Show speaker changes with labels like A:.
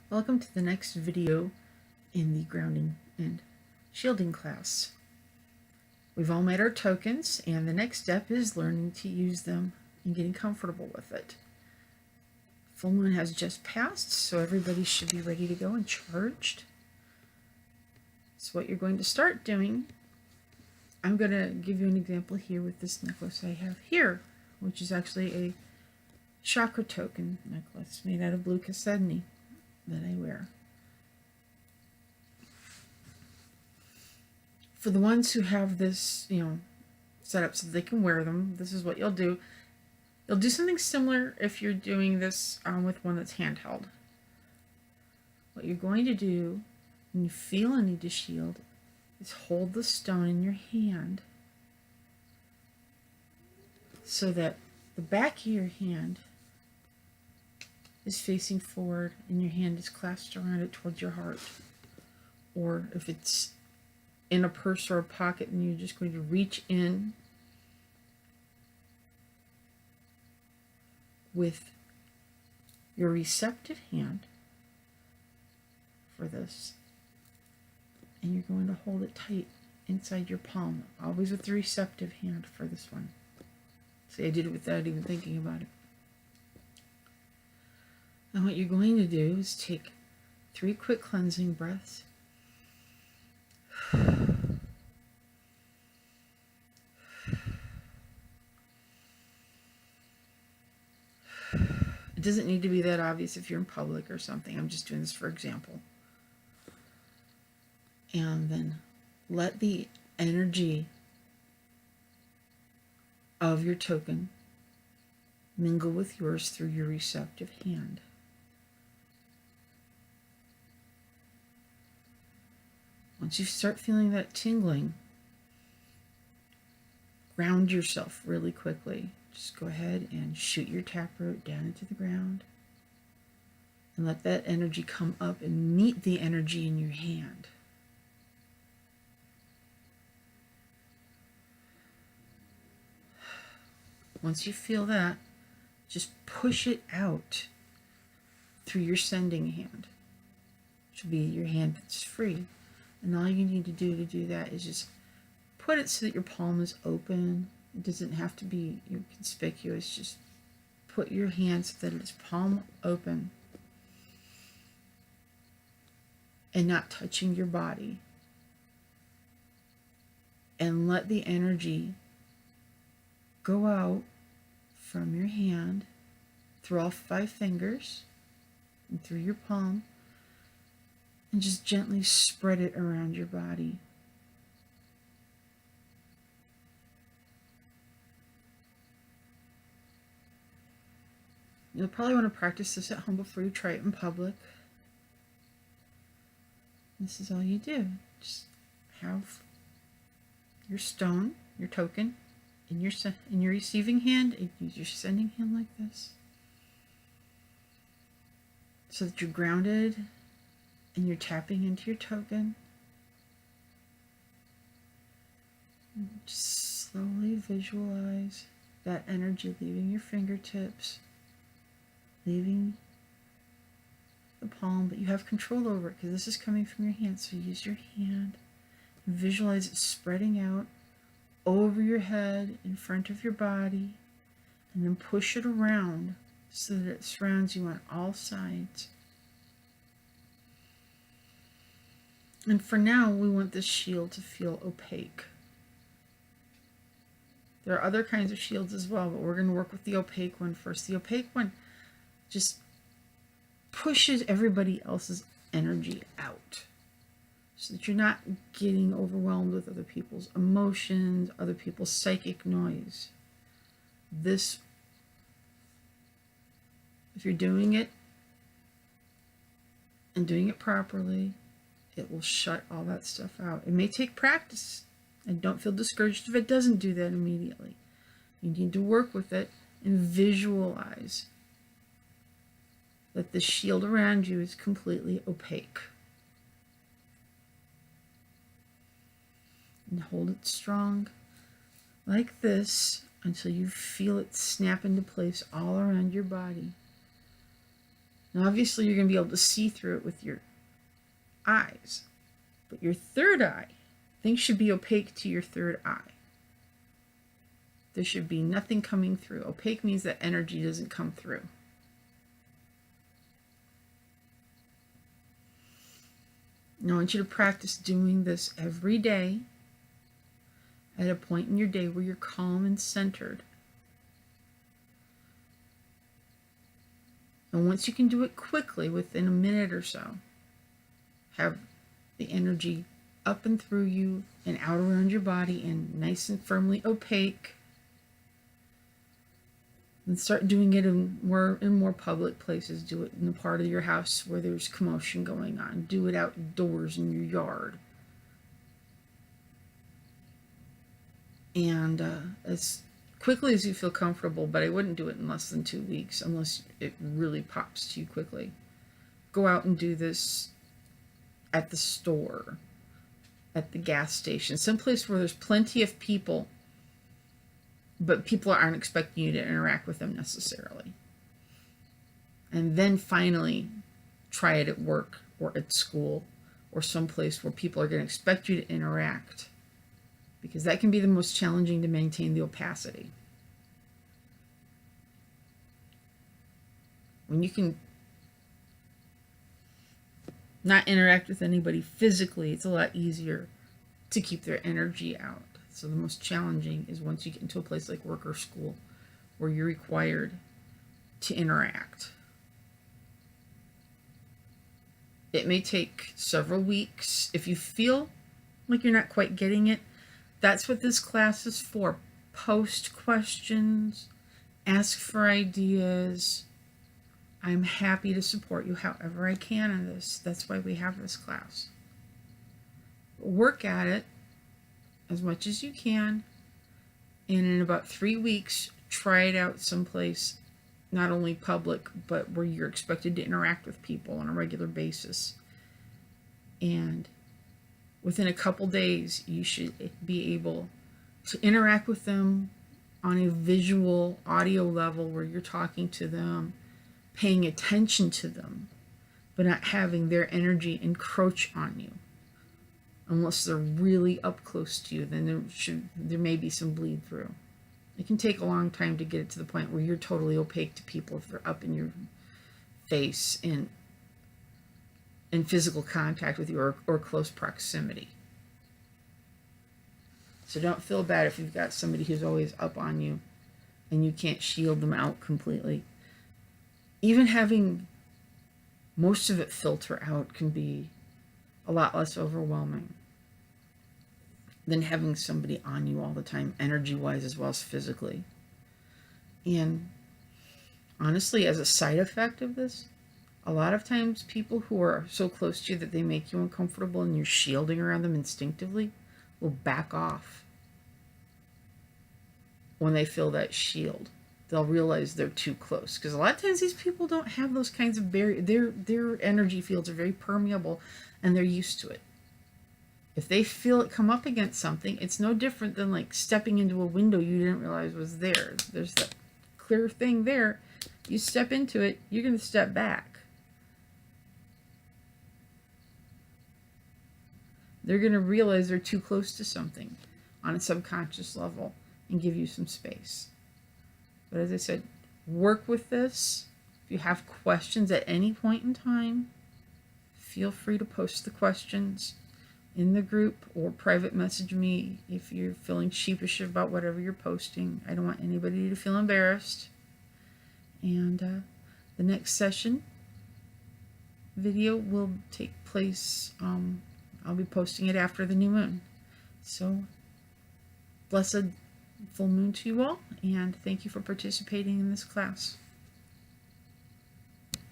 A: Welcome to the next video in the grounding and shielding class. We've all made our tokens, and the next step is learning to use them and getting comfortable with it. Full moon has just passed, so everybody should be ready to go and charged. So what you're going to start doing, I'm going to give you an example here with this necklace I have here, which is actually a chakra token necklace made out of blue chalcedony that I wear. For the ones who have this, set up so they can wear them, this is what you'll do. You'll do something similar if you're doing this with one that's handheld. What you're going to do when you feel a need to shield is hold the stone in your hand so that the back of your hand is facing forward and your hand is clasped around it towards your heart. Or if it's in a purse or a pocket, and you're just going to reach in with your receptive hand for this, and you're going to hold it tight inside your palm, always with the receptive hand for this one. See, I did it without even thinking about it. And what you're going to do is take 3 quick cleansing breaths. It doesn't need to be that obvious if you're in public or something. I'm just doing this for example. And then let the energy of your token mingle with yours through your receptive hand. Once you start feeling that tingling, ground yourself really quickly. Just go ahead and shoot your taproot down into the ground and let that energy come up and meet the energy in your hand. Once you feel that, just push it out through your sending hand, which will be your hand that's free. And all you need to do that is just put it so that your palm is open. It doesn't have to be conspicuous. Just put your hand so that it's palm open and not touching your body. And let the energy go out from your hand through all 5 fingers and through your palm, and just gently spread it around your body. You'll probably want to practice this at home before you try it in public. This is all you do. Just have your stone, your token, in your receiving hand, and use your sending hand like this, so that you're grounded and you're tapping into your token. And just slowly visualize that energy leaving your fingertips, leaving the palm, but you have control over it because this is coming from your hand. So use your hand and visualize it spreading out over your head, in front of your body, and then push it around so that it surrounds you on all sides. And for now, we want this shield to feel opaque. There are other kinds of shields as well, but we're going to work with the opaque one first. The opaque one just pushes everybody else's energy out, so that you're not getting overwhelmed with other people's emotions, other people's psychic noise. This, if you're doing it and doing it properly, it will shut all that stuff out. It may take practice, and don't feel discouraged if it doesn't do that immediately. You need to work with it and visualize that the shield around you is completely opaque. And hold it strong like this until you feel it snap into place all around your body. Now, obviously, you're going to be able to see through it with your eyes, but your third eye, things should be opaque to your third eye. There should be nothing coming through. Opaque means that energy doesn't come through. Now, I want you to practice doing this every day at a point in your day where you're calm and centered. And once you can do it quickly, within a minute or so, have the energy up and through you and out around your body and nice and firmly opaque. And start doing it in more public places. Do it in the part of your house where there's commotion going on. Do it outdoors in your yard. And as quickly as you feel comfortable, but I wouldn't do it in less than 2 weeks unless it really pops to you quickly. Go out and do this at the store, at the gas station, someplace where there's plenty of people, but people aren't expecting you to interact with them necessarily. And then finally, try it at work or at school or someplace where people are going to expect you to interact, because that can be the most challenging to maintain the opacity. When you can not interact with anybody physically, it's a lot easier to keep their energy out. So the most challenging is once you get into a place like work or school where you're required to interact. It may take several weeks. If you feel like you're not quite getting it, that's what this class is for. Post questions, ask for ideas. I'm happy to support you however I can in this. That's why we have this class. Work at it as much as you can, and in about 3 weeks, try it out someplace, not only public, but where you're expected to interact with people on a regular basis. And within a couple days, you should be able to interact with them on a visual, audio level where you're talking to them, paying attention to them, but not having their energy encroach on you. Unless they're really up close to you, then there may be some bleed through. It can take a long time to get it to the point where you're totally opaque to people if they're up in your face and in physical contact with you or close proximity. So don't feel bad if you've got somebody who's always up on you and you can't shield them out completely. Even having most of it filter out can be a lot less overwhelming than having somebody on you all the time, energy-wise as well as physically. And honestly, as a side effect of this, a lot of times people who are so close to you that they make you uncomfortable and you're shielding around them instinctively will back off when they feel that shield. They'll realize they're too close, because a lot of times these people don't have those kinds of barriers. Their energy fields are very permeable and they're used to it. If they feel it come up against something, it's no different than like stepping into a window you didn't realize was there. There's that clear thing there. You step into it, you're going to step back. They're going to realize they're too close to something on a subconscious level and give you some space. But as I said, work with this. If you have questions at any point in time, feel free to post the questions in the group or private message me if you're feeling sheepish about whatever you're posting. I don't want anybody to feel embarrassed. And the next session video will take place, I'll be posting it after the new moon. So, blessed full moon to you all, and thank you for participating in this class.